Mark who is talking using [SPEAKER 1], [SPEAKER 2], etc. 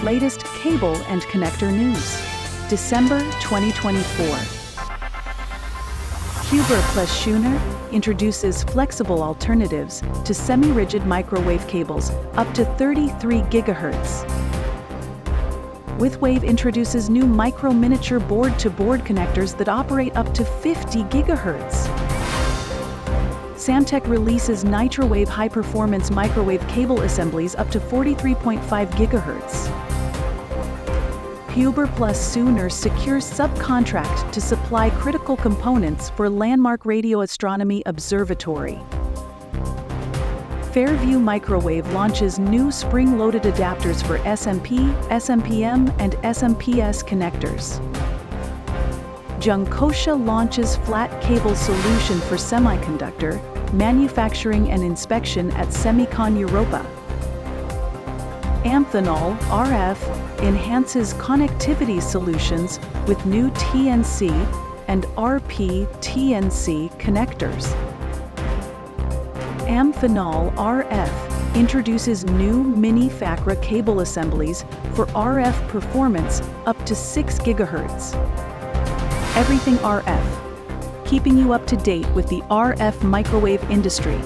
[SPEAKER 1] latest cable and connector news. December 2024. Huber plus Schuner introduces flexible alternatives to semi-rigid microwave cables up to 33 GHz. Withwave introduces new micro-miniature board-to-board connectors that operate up to 50 GHz. Samtec releases NitroWave high-performance microwave cable assemblies up to 43.5 GHz. Huber plus Schuner secures subcontract to supply critical components for Landmark Radio Astronomy Observatory. Fairview Microwave launches new spring-loaded adapters for SMP, SMPM, and SMPS connectors. Junkosia launches flat cable solution for semiconductor manufacturing and inspection at Semicon Europa. Amphenol RF enhances connectivity solutions with new TNC and RP-TNC connectors. Amphenol RF introduces new mini FACRA cable assemblies for RF performance up to 6 GHz. Everything RF, keeping you up to date with the RF microwave industry.